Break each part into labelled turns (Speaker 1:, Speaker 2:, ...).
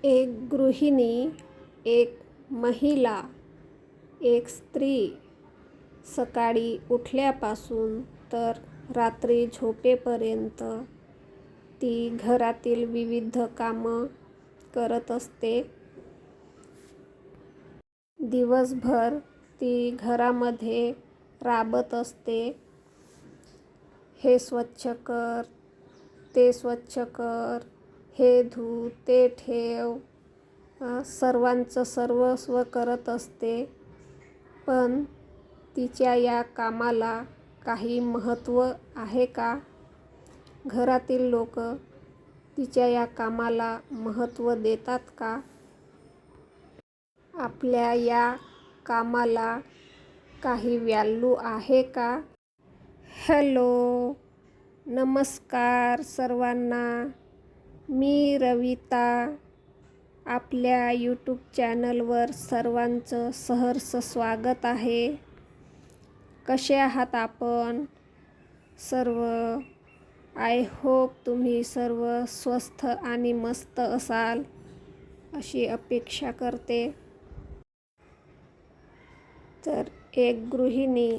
Speaker 1: एक गृहिणी, एक महिला, एक स्त्री सकाळी उठल्यापासून तर रात्री झोपेपर्यंत ती घरातील विविध कामं करत असते. दिवसभर ती घरामध्ये राबत असते. हे स्वच्छ कर, ते स्वच्छ कर, हे धू, ते ठेव, सर्वांचं सर्वस्व करत असते. पण तिच्या या कामाला काही महत्त्व आहे का? घरातील लोक तिच्या या कामाला महत्त्व देतात का? आपल्या या कामाला काही व्हॅल्यू आहे का? हॅलो, नमस्कार सर्वांना. मी रविता. आपल्या यूट्यूब चॅनलवर सर्वांचं सहर्ष स्वागत आहे. कसे आहात आपण सर्व? आय होप तुम्ही सर्व स्वस्थ आणि मस्त असाल अशी अपेक्षा करते. तर एक गृहिणी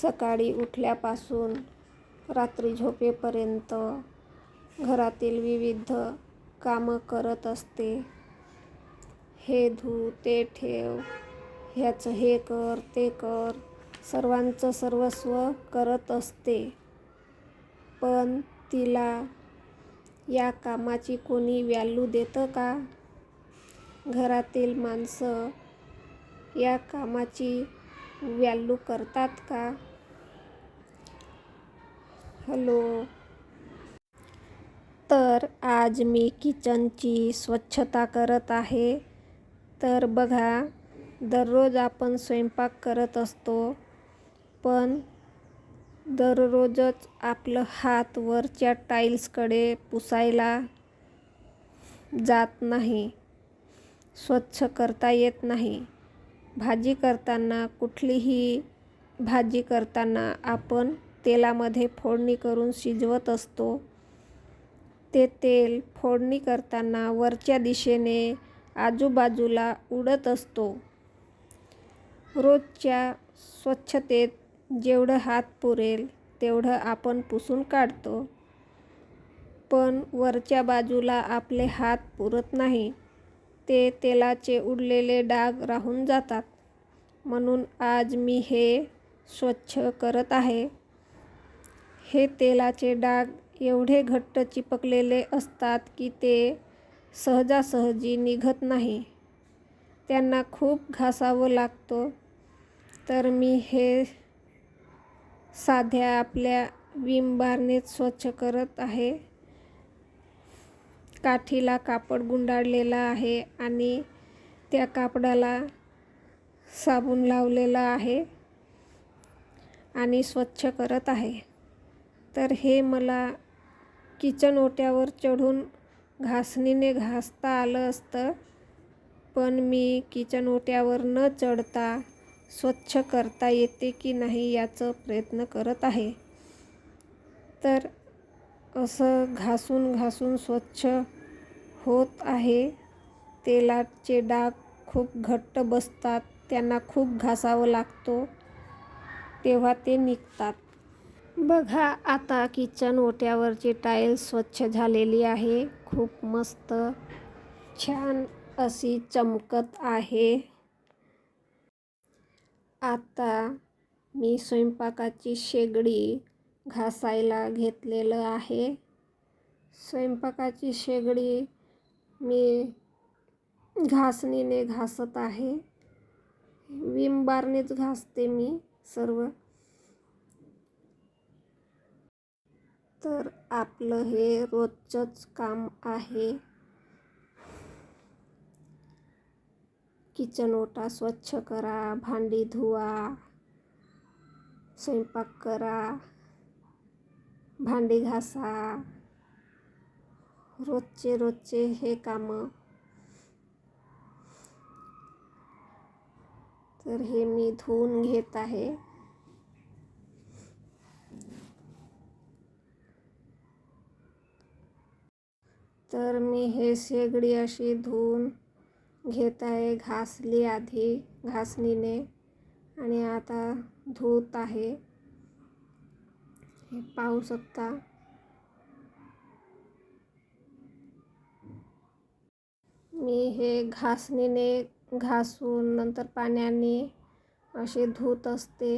Speaker 1: सकाळी उठल्यापासून रात्री झोपेपर्यंत घरातील विविध कामं करत असते. हे धू, ते ठेव, ह्याचं हे कर, ते कर, सर्वांचं सर्वस्व करत असते. पण तिला या कामाची कोणी व्हॅल्यू देतं का? घरातील माणसं या कामाची व्हॅल्यू करतात का? हॅलो. तर आज मी किचनची स्वच्छता करत आहे. तर बघा, दररोज आपण स्वयंपाक करत असतो, पण दररोजच आपलं हात वरच्या टाईल्सकडे पुसायला जात नाही, स्वच्छ करता येत नाही. भाजी करताना, कुठलीही भाजी करताना आपण तेलामध्ये फोडणी करून शिजवत असतो. ते तेल फोडणी करताना वरच्या दिशेने आजूबाजूला उडत असतो. रोजच्या स्वच्छतेत जेवढं हात पुरेल तेवढं आपण पुसून काढतो, पण वरच्या बाजूला आपले हात पुरत नाही. ते तेलाचे उडलेले डाग राहून जातात. म्हणून आज मी हे स्वच्छ करत आहे. हे तेलाचे डाग एवढे घट्ट चिपकलेले असतात की ते सहजासहजी निघत नाही. त्यांना खूप घासावं लागतं. तर मी हे साध्या आपल्या विम बारनेच स्वच्छ करत आहे. काठीला कापड गुंडाळलेलं आहे आणि त्या कापडाला साबण लावलेला आहे आणि स्वच्छ करत आहे. तर हे मला किचन ओट्यावर चढून घासणीने घासता आलं असतं, पण मी किचन ओट्यावर न चढता स्वच्छ करता येते की नाही याचा प्रयत्न करत आहे. तर असं घासून घासून स्वच्छ होत आहे. तेलाचे डाग खूप घट्ट बसतात, त्यांना खूप घासावं लागतो, तेव्हा ते निघतात. बघा, आता किचन ओट्यावरची टाईल्स स्वच्छ झालेली आहे. खूप मस्त छान अशी चमकत आहे. आता मी स्वयंपाकाची शेगडी घासायला घेतलेलं आहे. स्वयंपाकाची शेगडी मी घासणीने घासत आहे. विम बारनेच घासते मी सर्व. तर आपलं हे रोजचंच काम आहे. किचन ओटा स्वच्छ करा, भांडी धुवा, स्वयंपाक करा, भांडी घासा, रोजचे हे कामं. तर हे मी धुवून घेत आहे. तर मी हे शेगडी अशी धुवून घेत आहे. घासली आधी घासणीने आणि आता धुत आहे. हे पाहू शकता. मी हे घासणीने घासून नंतर पाण्याने असे धुत असते.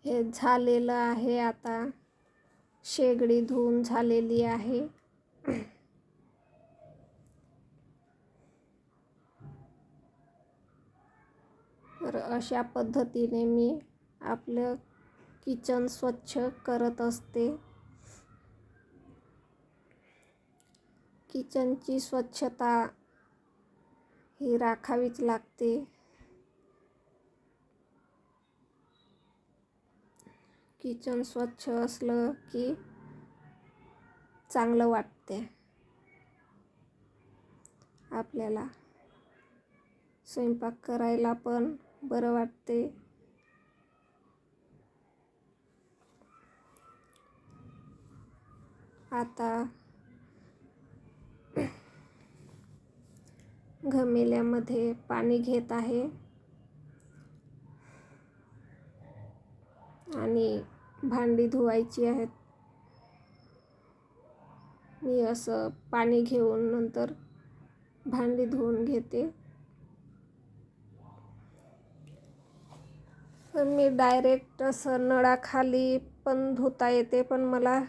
Speaker 1: हे झालेलं आहे. आता शेगडी धुवून झालेली आहे. तर अशा पद्धतीने मी आपलं किचन स्वच्छ करत असते. किचनची स्वच्छता ही राखावीच लागते. किचन स्वच्छ असलं की चांगलं वाटते. आपल्याला स्वयंपाक करायला पण बरं वाटते. आता घमेल्यामध्ये पाणी घेत आहे आणि भांडी धुवायची आहेत. मी असं पाणी घेऊन नंतर भांडी धुवून घेते. तर मी डायरेक्ट असं नळाखाली पण धुता येते, पण मला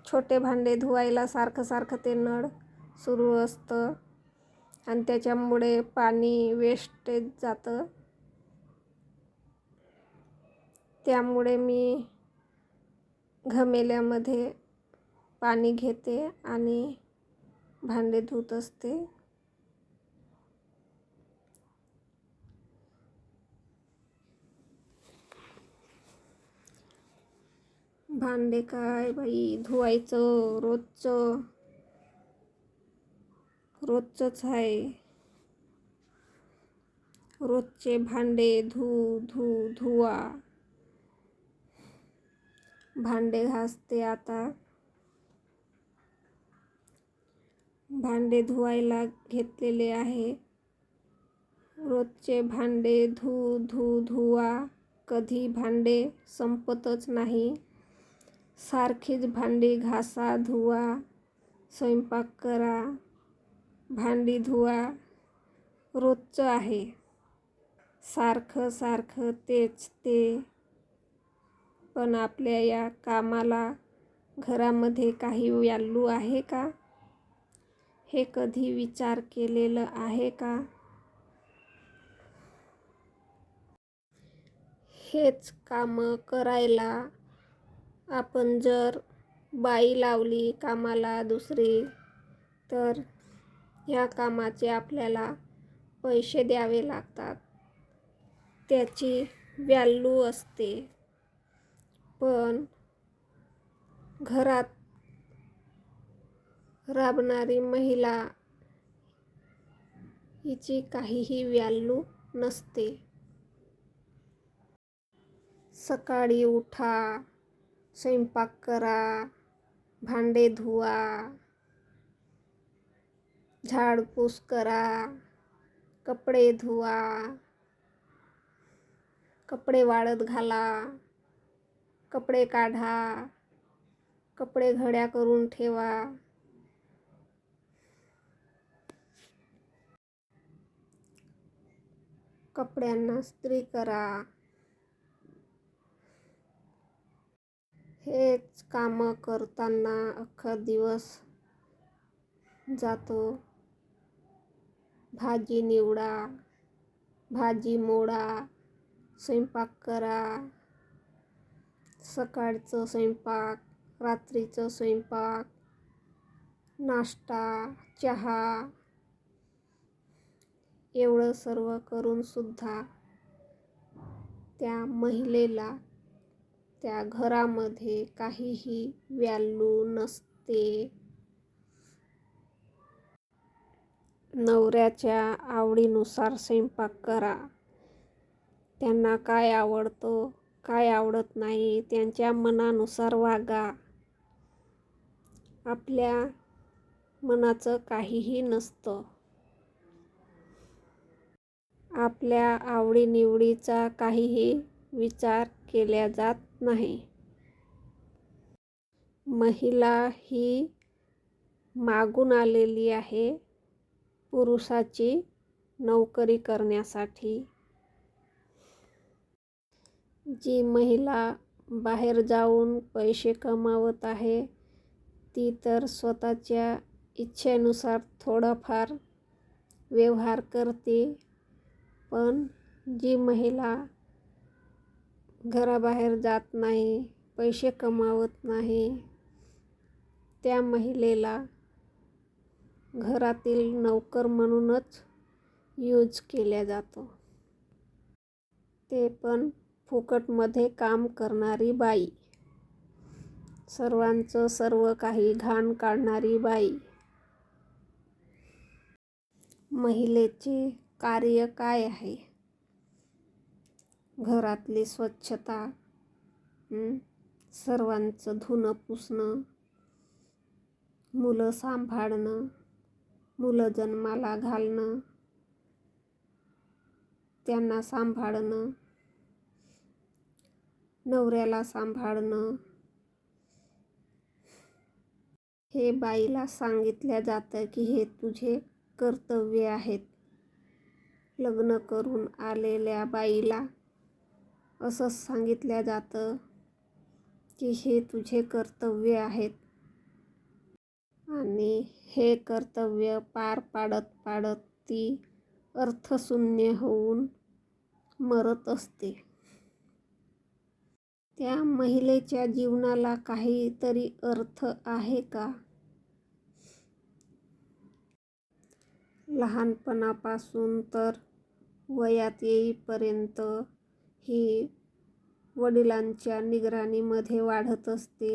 Speaker 1: छोटे भांडे धुवायला सारखं ते नळ सुरू असतं आणि त्याच्यामुळे पाणी वेस्टेज जातं. त्यामुळे मी घमेल्यामध्ये पाणी घेते आणि भांडे धुत असते. भांडे काय बाई धुवायचं रोजचंच आहे. रोजचे भांडे धुवा. भांडे घासते आता. भांडे धुवायला घेतलेले आहे. रोजचे भांडे धुवा. कधी भांडे संपतच नाही. सारखीच भांडी घासा, धुवा, स्वयंपाक करा, भांडी धुवा. रोजचं आहे. सारखं तेच ते. पण आपल्या या कामाला घरामध्ये काही व्हॅल्यू आहे का? हे कधी विचार केलेलं आहे का? हेच कामं करायला आपण जर बाई लावली कामाला दुसरी, तर ह्या कामाचे आपल्याला पैसे द्यावे लागतात. त्याची व्हॅल्यू असते. पण घरात राबणारी महिला हिची काहीही व्हॅल्यू नसते. सकाळी उठा, स्वयंपाक करा, भांडे धुवा, झाडपूस करा, कपडे धुवा, कपडे वाळत घाला, कपडे काढा, कपडे घड्या करून ठेवा. कपड्यांना इस्त्री करा. हेच कामं करताना अख्खा दिवस जातो. भाजी निवडा, भाजी मोडा, स्वयंपाक करा. सकाळचं स्वयंपाक, रात्रीचं स्वयंपाक, नाश्ता, चहा, एवढं सर्व करून सुद्धा त्या महिलेला त्या घरामध्ये काहीही व्हॅल्यू नसते. नवऱ्याच्या आवडीनुसार स्वयंपाक करा. त्यांना काय आवडतं, काय आवडत नाही, त्यांच्या मनानुसार वागा. आपल्या मनाचं काहीही नसतं. आपल्या आवडीनिवडीचा काहीही विचार केला जात नाही. महिला ही मागून आलेली आहे पुरुषाची नोकरी करण्यासाठी. जी महिला बाहेर जाऊन पैसे कमावत आहे ती तर स्वतःच्या इच्छेनुसार थोडाफार व्यवहार करते, पण जी महिला घराबाहेर जात नाही, पैसे कमावत नाही, त्या महिलेला घरातील नोकर म्हणूनच यूज केला जातो. ते पण फुकटमध्ये काम करणारी बाई, सर्वांचं सर्व काही घाण काढणारी बाई. महिलेचे कार्य काय आहे? घरातली स्वच्छता, सर्वांचं धुणं पुसणं, मुलं सांभाळणं, मुलं जन्माला घालणं, त्यांना सांभाळणं, नवऱ्याला सांभाळणं, हे बाईला सांगितलं जातं की हे तुझे कर्तव्य आहेत. लग्न करून आलेल्या बाईला असं सांगितलं जातं की हे तुझे कर्तव्य आहेत, आणि हे कर्तव्य पार पाडत पाडत ती अर्थशून्य होऊन मरत असते. त्या महिलेच्या जीवनाला काहीतरी अर्थ आहे का? लहानपणापासून तर वयात येईपर्यंत ही वडिलांच्या निगराणीमध्ये वाढत असते,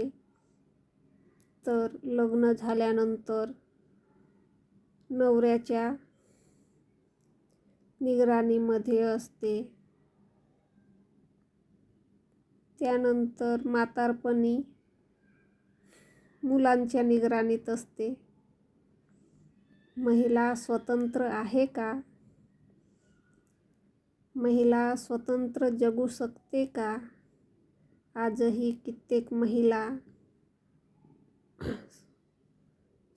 Speaker 1: तर लग्न झाल्यानंतर नवऱ्याच्या निगराणीमध्ये असते. त्यानंतर म्हातारपणी मुलांच्या निगराणीत असते. महिला स्वतंत्र आहे का? महिला स्वतंत्र जगू शकते का? आजही कित्येक महिला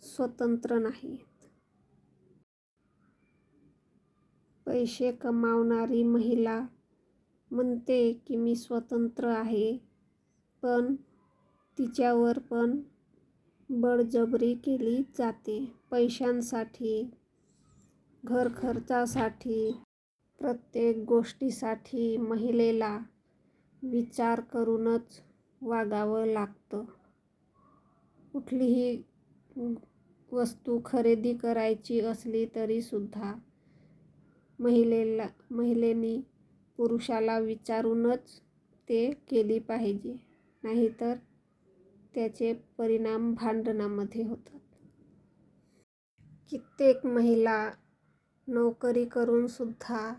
Speaker 1: स्वतंत्र नाहीत. पैसे कमावणारी महिला म्हणते की मी स्वतंत्र आहे, पण तिच्यावर पण बळजबरी केली जाते. पैशांसाठी, घर खर्चासाठी, प्रत्येक गोष्टीसाठी महिलेला विचार करूनच वागावं लागतं. कुठलीही वस्तू खरेदी करायची असली तरीसुद्धा महिलेनी पुरुषाला विचारूनच ते केली पाहिजे, नाहीतर त्याचे परिणाम भांडणामध्ये होतात. कित्येक महिला नोकरी करून सुद्धा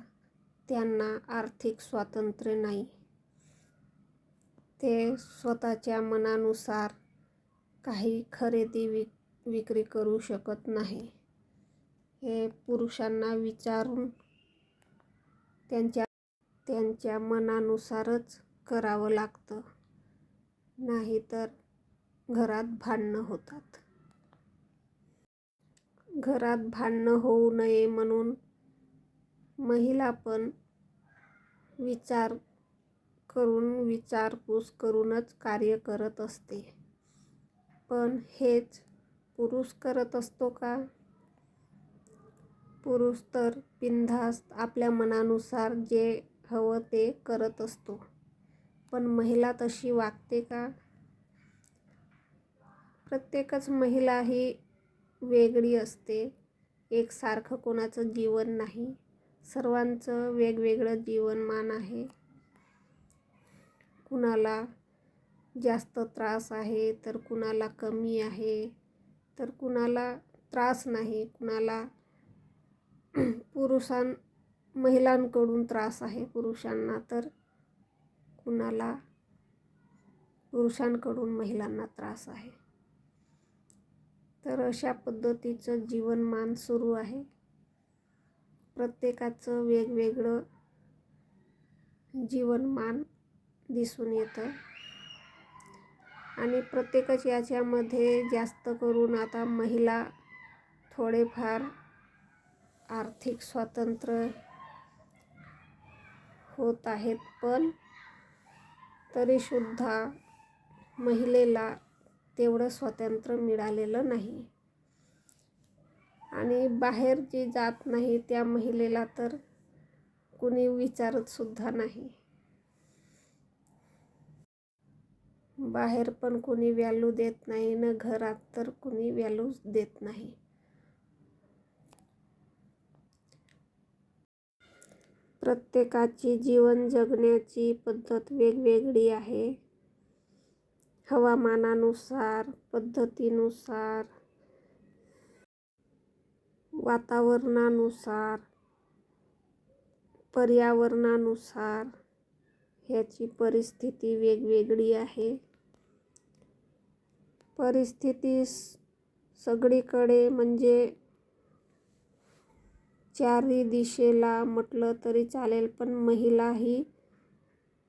Speaker 1: त्यांना आर्थिक स्वातंत्र्य नाही. ते स्वतःच्या मनानुसार काही खरेदी विक्री करू शकत नाही. हे पुरुषांना विचारून त्यांच्या मनानुसारच करावं लागतं, नाहीतर घरात भांडणं होतात. घरात भांडणं होऊ नये म्हणून महिला पण विचार करून, विचारपूस करूनच कार्य करत असते. पण हेच पुरुष करत असतो का? पुरुष तर बिनधास्त आपल्या मनानुसार जे हवं ते करत असतो. पण महिला तशी वागते का? प्रत्येकच महिला ही वेगळी असते. एकसारखं कोणाचं जीवन नाही. सर्वांचं वेगवेगळं जीवनमान आहे. कुणाला जास्त त्रास आहे, तर कुणाला कमी आहे, तर कुणाला त्रास नाही. कुणाला महिलांकडून त्रास आहे पुरुषांना, तर कुणाला पुरुषांकडून महिलांना त्रास आहे. तर अशा पद्धतीचं जीवनमान सुरू आहे. प्रत्येकाचं वेगवेगळं जीवनमान दिसून येतं आणि प्रत्येकाच याच्यामध्ये जास्त करून आता महिला थोडेफार आर्थिक स्वातंत्र्य होत आहेत, पण तरीसुद्धा महिलेला तेवढं स्वातंत्र्य मिळालेलं नाही आणि बाहेर जी जात नाही त्या महिलेला तर कुणी विचारत सुद्धा नाही. बाहेर पण कुणी व्हॅल्यू देत नाही न घरात तर कुणी व्हॅल्यू देत नाही. प्रत्येकाची जीवन जगण्याची पद्धत वेगवेगळी आहे. हवामानानुसार, पद्धतीनुसार, वातावरणानुसार, पर्यावरणानुसार ह्याची परिस्थिती वेगवेगळी आहे. परिस्थिती सगळीकडे म्हणजे चारही दिशेला म्हटलं तरी चालेल, पण महिला ही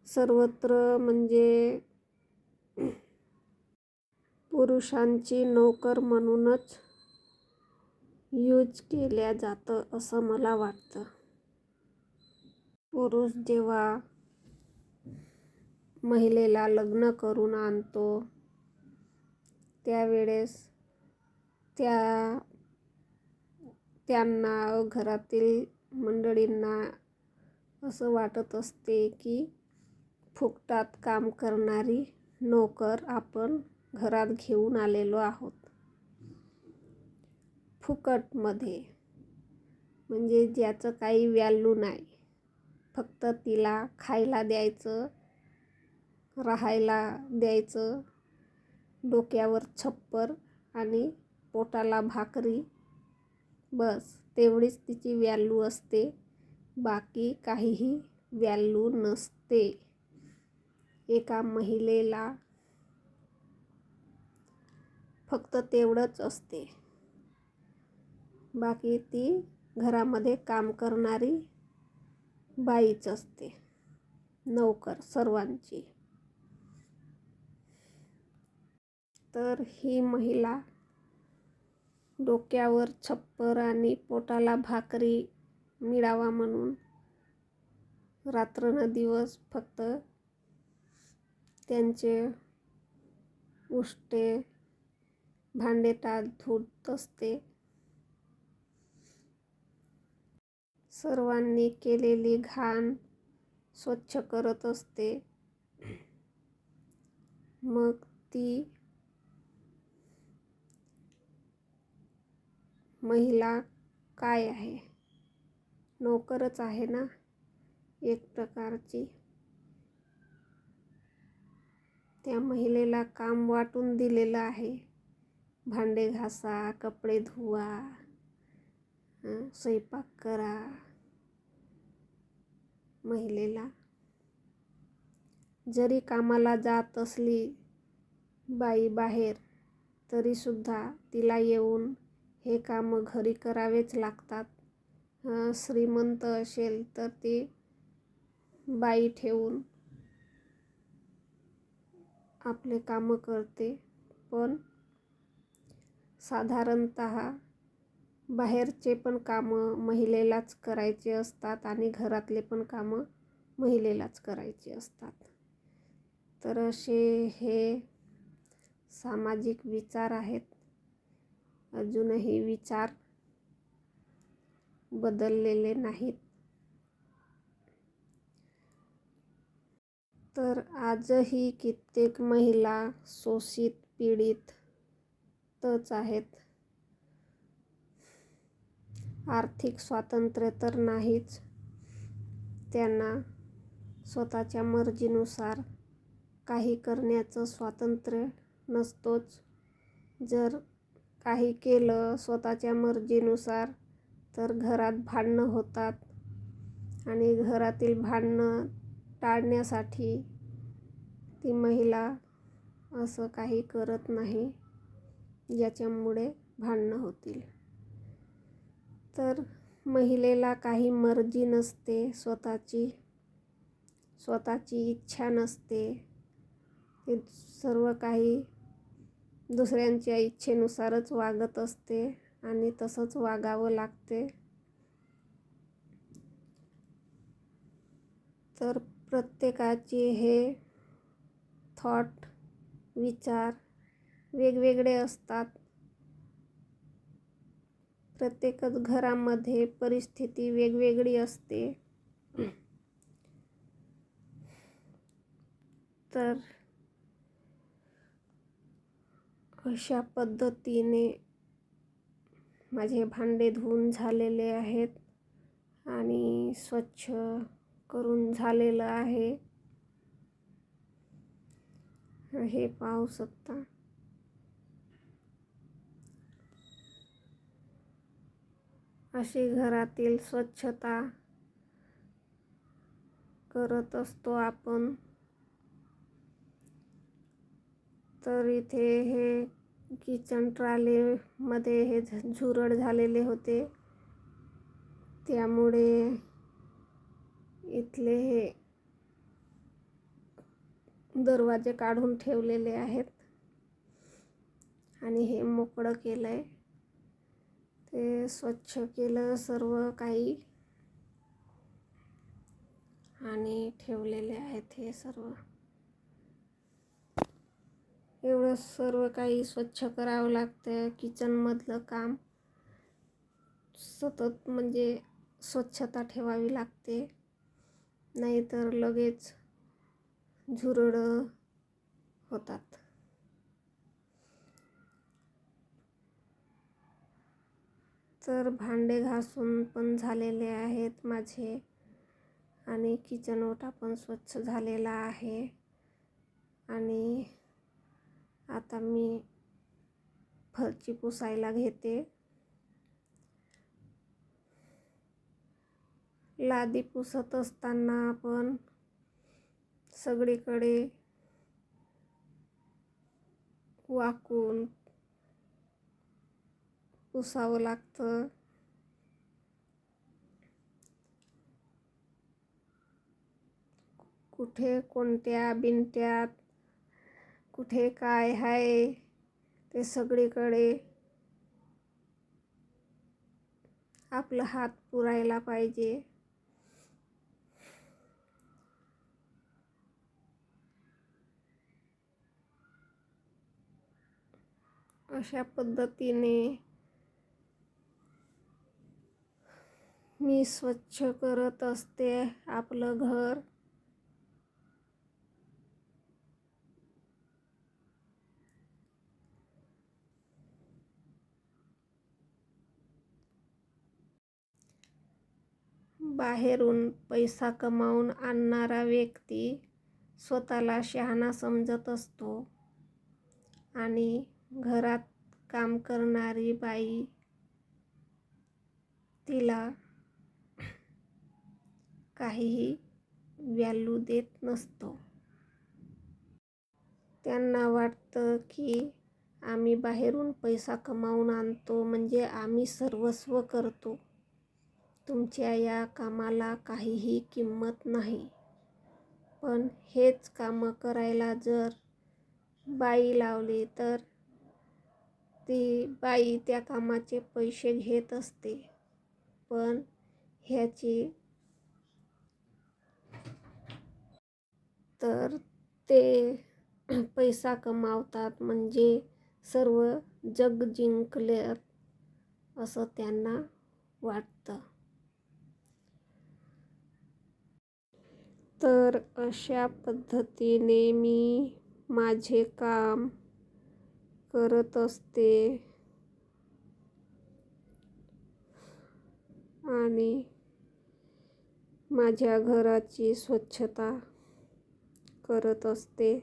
Speaker 1: सर्वत्र म्हणजे पुरुषांची नोकर म्हणूनच यूज केल्या जातं असं मला वाटतं. पुरुष जेव्हा महिलेला लग्न करून आणतो त्यावेळेस त्यांना घरातील मंडळींना असं वाटत असते की फुकटात काम करणारी नोकर आपण घरात घेऊन आलेलो आहोत. फुकटमध्ये म्हणजे ज्याचं काही व्हॅल्यू नाही, फक्त तिला खायला द्यायचं, राहायला द्यायचं, डोक्यावर छप्पर आणि पोटाला भाकरी, बस तेवढीच तिची व्हॅल्यू असते. बाकी काहीही व्हॅल्यू नसते. एका महिलेला फक्त तेवढंच असते. बाकी ती घरामध्ये काम करणारी बाईच असते, नोकर सर्वांची. तर ही महिला डोक्यावर छप्पर आणि पोटाला भाकरी मिळावा म्हणून रात्रंदिवस फक्त त्यांचे उष्टे भांडेटात धुत असते. सर्वांनी केलेली घाण स्वच्छ करत असते. मग ती महिला काय आहे? नोकरच आहे ना एक प्रकारची. त्या महिलेला काम वाटून दिलेलं आहे. भांडे घासा, कपडे धुवा, स्वयंपाक करा. महिलेला जरी कामाला जात असली बाई बाहेर, तरीसुद्धा तिला येऊन हे कामं घरी करावेच लागतात. श्रीमंत असेल तर ती बाई ठेवून आपले कामं करते, पण साधारणतः बाहेरचे पण कामं महिलेलाच करायचे असतात आणि घरातले पण कामं महिलेलाच करायचे असतात. तर असे हे सामाजिक विचार आहेत. अजूनही विचार बदललेले नाहीत. तर आजही कित्येक महिला शोषित पीडितच आहेत. आर्थिक स्वातंत्र्य तर नाहीच. त्यांना स्वतःच्या मर्जीनुसार काही करण्याचं स्वातंत्र्य नसतोच. जर काही केलं स्वतःच्या मर्जीनुसार तर घरात भांडणं होतात. आणि घरातील भांडणं टाळण्यासाठी ती महिला असं काही करत नाही ज्याच्यामुळे भांडणं होतील. तर महिलेला काही मर्जी नसते, स्वतःची इच्छा नसते. ते सर्व काही दुसऱ्यांच्या इच्छेनुसारच वागत असते आणि तसंच वागावं लागते. तर प्रत्येकाचे हे थॉट, विचार वेगवेगळे असतात. प्रत्येकच घरामध्ये परिस्थिती वेगवेगळी असते. तर अशा पद्धतीने माझे भांडे धुवून झालेले आहेत आणि स्वच्छ करून झालेलं आहे. हे पाहू शकता. अशी घरातील स्वच्छता करत असतो आपण. तर इथे हे किचन ट्रॉलीमध्ये हे झुरळ झालेले होते, त्यामुळे इथले हे दरवाजे काढून ठेवलेले आहेत आणि हे मोकळं केलंय. ते स्वच्छ केलं सर्व काही आणि ठेवलेले आहेत हे सर्व. एवढं सर्व काही स्वच्छ करावं लागतं. किचनमधलं काम सतत म्हणजे स्वच्छता ठेवावी लागते, नाहीतर लगेच झुरळं होतात. तर भांडे घासून पण झालेले आहेत माझे आणि किचन ओटा पण स्वच्छ झालेला आहे. आणि आता मी फरची पुसायला घेते. लादी पुसत असताना आपण सगळीकडे वाकून पुसावं लागतं. कुठे कोणत्या बिनत्यात कुठे काय आहे ते सगळीकडे आपला हात पुरायला पाहिजे. अशा पद्धतीने मी स्वच्छ करत असते आपलं घर. बाहेरून पैसा कमावून आणणारा व्यक्ती स्वतःला शहाणा समजत असतो आणि घरात काम करणारी बाई तिला काहीही व्हॅल्यू देत नसतो. त्यांना वाटतं की आम्ही बाहेरून पैसा कमावून आणतो म्हणजे आम्ही सर्वस्व करतो, तुमच्या या कामाला काहीही किंमत नाही. पण हेच कामं करायला जर बाई लावली तर ती बाई त्या कामाचे पैसे घेत असते, पण ह्याची तर ते पैसा कमावतात म्हणजे सर्व जग जिंकलं असं त्यांना वाटतं. तर अशा पद्धतीने मी माझे काम करत असते आणि माझ्या घराची स्वच्छता करत असते.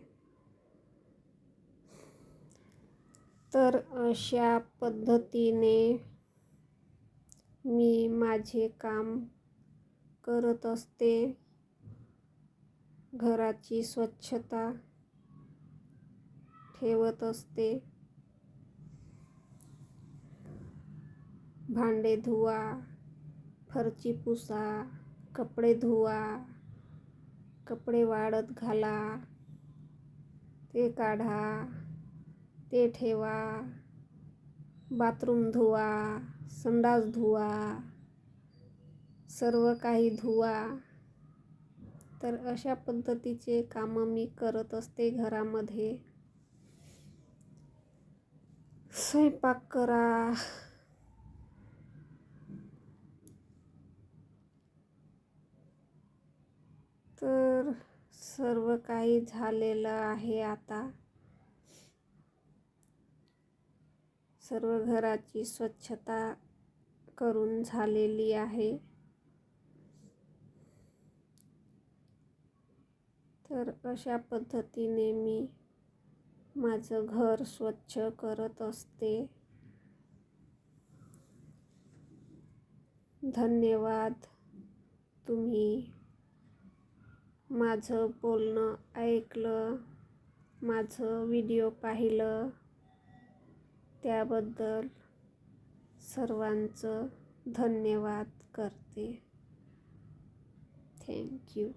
Speaker 1: तर अशा पद्धतीने मी माझे काम करत असते. घराची स्वच्छता ठेवत असते. भांडे धुवा, फरची पुसा, कपडे धुवा, कपडे वाळत घाला, ते काढा, ते ठेवा, बाथरूम धुवा, संडास धुवा, सर्व काही धुवा. तर अशा पद्धतीचे कामं मी करत असते घरामध्ये. स्वयंपाक करा. तर सर्व काही झालेलं आहे आता. सर्व घराची स्वच्छता करून झालेली आहे. तर अशा पद्धतीने मी माझं घर स्वच्छ करत असते. धन्यवाद. तुम्ही माझं बोलणं ऐकलं, माझं व्हिडिओ पाहिलं, त्याबद्दल सर्वांचं धन्यवाद करते. थँक्यू.